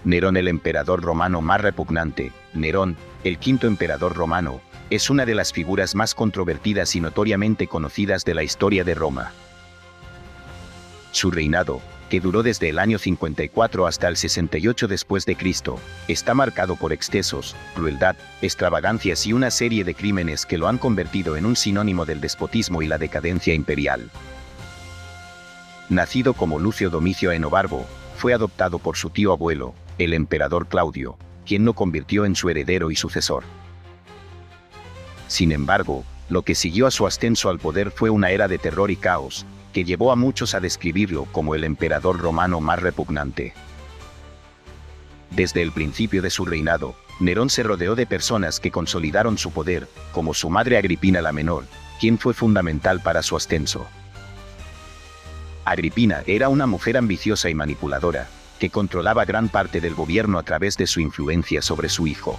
Nerón, el emperador romano más repugnante. Nerón, el quinto emperador romano, es una de las figuras más controvertidas y notoriamente conocidas de la historia de Roma. Su reinado, que duró desde el año 54 hasta el 68 después de Cristo, está marcado por excesos, crueldad, extravagancias y una serie de crímenes que lo han convertido en un sinónimo del despotismo y la decadencia imperial. Nacido como Lucio Domicio Enobarbo, fue adoptado por su tío abuelo, el emperador Claudio, quien lo convirtió en su heredero y sucesor. Sin embargo, lo que siguió a su ascenso al poder fue una era de terror y caos, que llevó a muchos a describirlo como el emperador romano más repugnante. Desde el principio de su reinado, Nerón se rodeó de personas que consolidaron su poder, como su madre Agripina la Menor, quien fue fundamental para su ascenso. Agripina era una mujer ambiciosa y manipuladora, que controlaba gran parte del gobierno a través de su influencia sobre su hijo.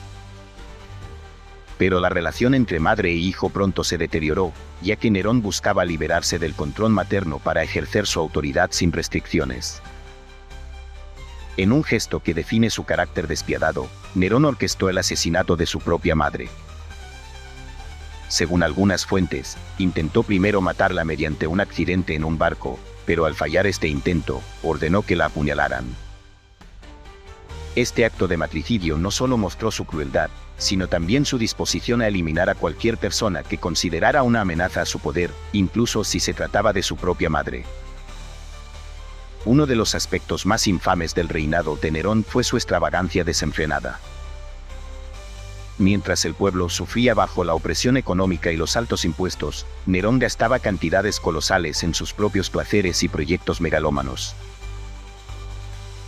Pero la relación entre madre e hijo pronto se deterioró, ya que Nerón buscaba liberarse del control materno para ejercer su autoridad sin restricciones. En un gesto que define su carácter despiadado, Nerón orquestó el asesinato de su propia madre. Según algunas fuentes, intentó primero matarla mediante un accidente en un barco, pero al fallar este intento, ordenó que la apuñalaran. Este acto de matricidio no solo mostró su crueldad, sino también su disposición a eliminar a cualquier persona que considerara una amenaza a su poder, incluso si se trataba de su propia madre. Uno de los aspectos más infames del reinado de Nerón fue su extravagancia desenfrenada. Mientras el pueblo sufría bajo la opresión económica y los altos impuestos, Nerón gastaba cantidades colosales en sus propios placeres y proyectos megalómanos.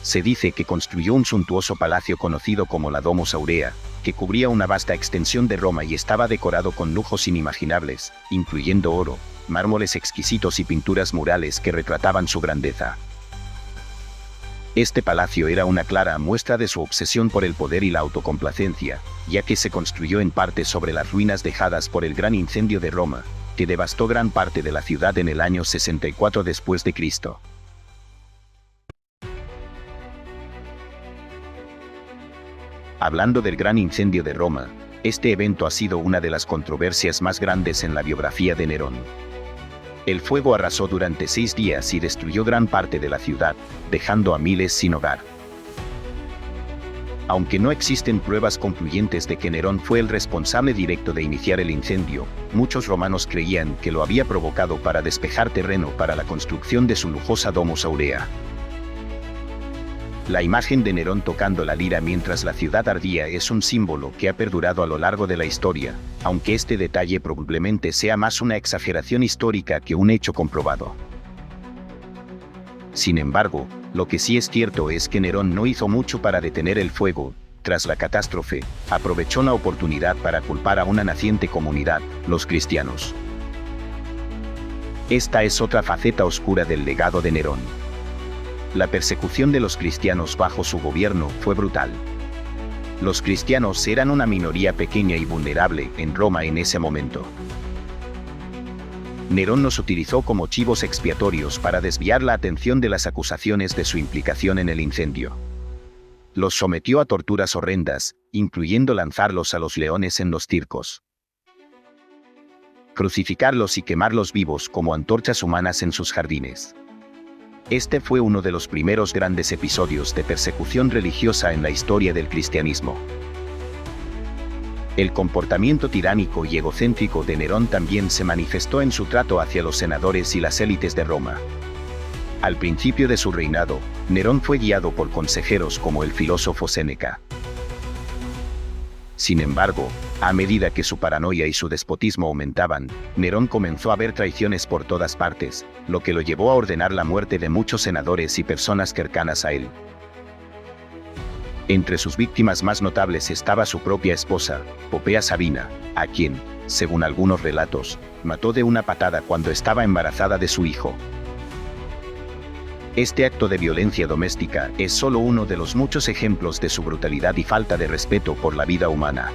Se dice que construyó un suntuoso palacio conocido como la Domus Aurea, que cubría una vasta extensión de Roma y estaba decorado con lujos inimaginables, incluyendo oro, mármoles exquisitos y pinturas murales que retrataban su grandeza. Este palacio era una clara muestra de su obsesión por el poder y la autocomplacencia, ya que se construyó en parte sobre las ruinas dejadas por el gran incendio de Roma, que devastó gran parte de la ciudad en el año 64 después de Cristo. Hablando del gran incendio de Roma, este evento ha sido una de las controversias más grandes en la biografía de Nerón. El fuego arrasó durante 6 días y destruyó gran parte de la ciudad, dejando a miles sin hogar. Aunque no existen pruebas concluyentes de que Nerón fue el responsable directo de iniciar el incendio, muchos romanos creían que lo había provocado para despejar terreno para la construcción de su lujosa Domus Aurea. La imagen de Nerón tocando la lira mientras la ciudad ardía es un símbolo que ha perdurado a lo largo de la historia, aunque este detalle probablemente sea más una exageración histórica que un hecho comprobado. Sin embargo, lo que sí es cierto es que Nerón no hizo mucho para detener el fuego. Tras la catástrofe, aprovechó la oportunidad para culpar a una naciente comunidad, los cristianos. Esta es otra faceta oscura del legado de Nerón. La persecución de los cristianos bajo su gobierno fue brutal. Los cristianos eran una minoría pequeña y vulnerable en Roma en ese momento. Nerón los utilizó como chivos expiatorios para desviar la atención de las acusaciones de su implicación en el incendio. Los sometió a torturas horrendas, incluyendo lanzarlos a los leones en los circos, crucificarlos y quemarlos vivos como antorchas humanas en sus jardines. Este fue uno de los primeros grandes episodios de persecución religiosa en la historia del cristianismo. El comportamiento tiránico y egocéntrico de Nerón también se manifestó en su trato hacia los senadores y las élites de Roma. Al principio de su reinado, Nerón fue guiado por consejeros como el filósofo Séneca. Sin embargo, a medida que su paranoia y su despotismo aumentaban, Nerón comenzó a ver traiciones por todas partes, lo que lo llevó a ordenar la muerte de muchos senadores y personas cercanas a él. Entre sus víctimas más notables estaba su propia esposa, Popea Sabina, a quien, según algunos relatos, mató de una patada cuando estaba embarazada de su hijo. Este acto de violencia doméstica es solo uno de los muchos ejemplos de su brutalidad y falta de respeto por la vida humana.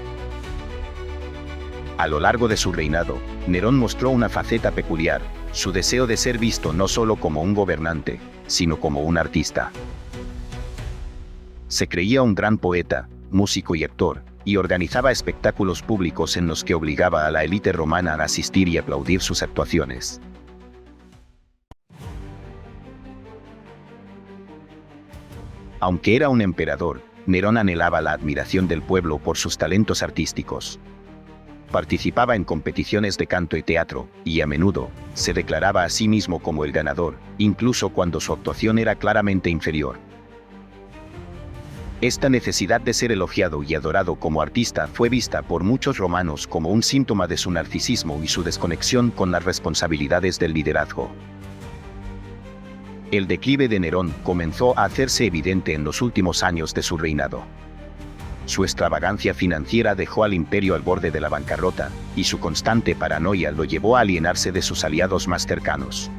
A lo largo de su reinado, Nerón mostró una faceta peculiar, su deseo de ser visto no solo como un gobernante, sino como un artista. Se creía un gran poeta, músico y actor, y organizaba espectáculos públicos en los que obligaba a la élite romana a asistir y aplaudir sus actuaciones. Aunque era un emperador, Nerón anhelaba la admiración del pueblo por sus talentos artísticos. Participaba en competiciones de canto y teatro, y a menudo se declaraba a sí mismo como el ganador, incluso cuando su actuación era claramente inferior. Esta necesidad de ser elogiado y adorado como artista fue vista por muchos romanos como un síntoma de su narcisismo y su desconexión con las responsabilidades del liderazgo. El declive de Nerón comenzó a hacerse evidente en los últimos años de su reinado. Su extravagancia financiera dejó al imperio al borde de la bancarrota, y su constante paranoia lo llevó a alienarse de sus aliados más cercanos.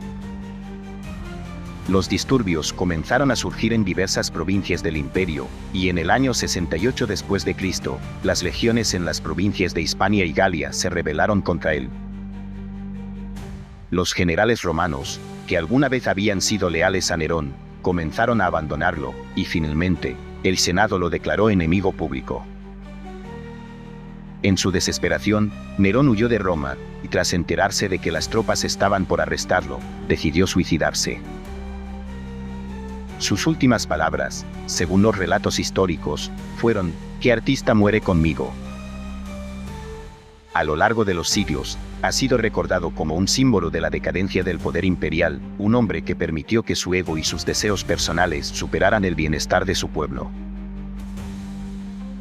Los disturbios comenzaron a surgir en diversas provincias del imperio, y en el año 68 después de Cristo, las legiones en las provincias de Hispania y Galia se rebelaron contra él. Los generales romanos, que alguna vez habían sido leales a Nerón, comenzaron a abandonarlo, y finalmente, el Senado lo declaró enemigo público. En su desesperación, Nerón huyó de Roma, y tras enterarse de que las tropas estaban por arrestarlo, decidió suicidarse. Sus últimas palabras, según los relatos históricos, fueron: «¿Qué artista muere conmigo?». A lo largo de los siglos, ha sido recordado como un símbolo de la decadencia del poder imperial, un hombre que permitió que su ego y sus deseos personales superaran el bienestar de su pueblo.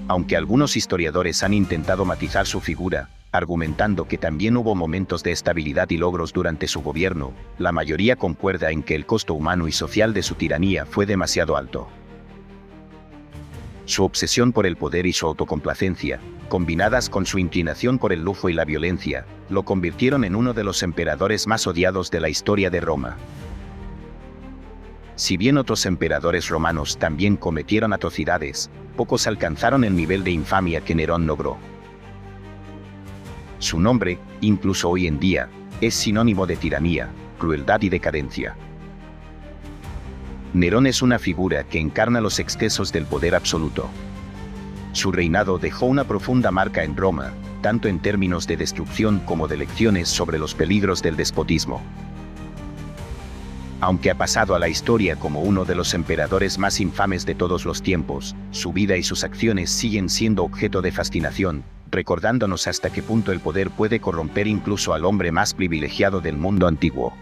Aunque algunos historiadores han intentado matizar su figura, argumentando que también hubo momentos de estabilidad y logros durante su gobierno, la mayoría concuerda en que el costo humano y social de su tiranía fue demasiado alto. Su obsesión por el poder y su autocomplacencia, combinadas con su inclinación por el lujo y la violencia, lo convirtieron en uno de los emperadores más odiados de la historia de Roma. Si bien otros emperadores romanos también cometieron atrocidades, pocos alcanzaron el nivel de infamia que Nerón logró. Su nombre, incluso hoy en día, es sinónimo de tiranía, crueldad y decadencia. Nerón es una figura que encarna los excesos del poder absoluto. Su reinado dejó una profunda marca en Roma, tanto en términos de destrucción como de lecciones sobre los peligros del despotismo. Aunque ha pasado a la historia como uno de los emperadores más infames de todos los tiempos, su vida y sus acciones siguen siendo objeto de fascinación, recordándonos hasta qué punto el poder puede corromper incluso al hombre más privilegiado del mundo antiguo.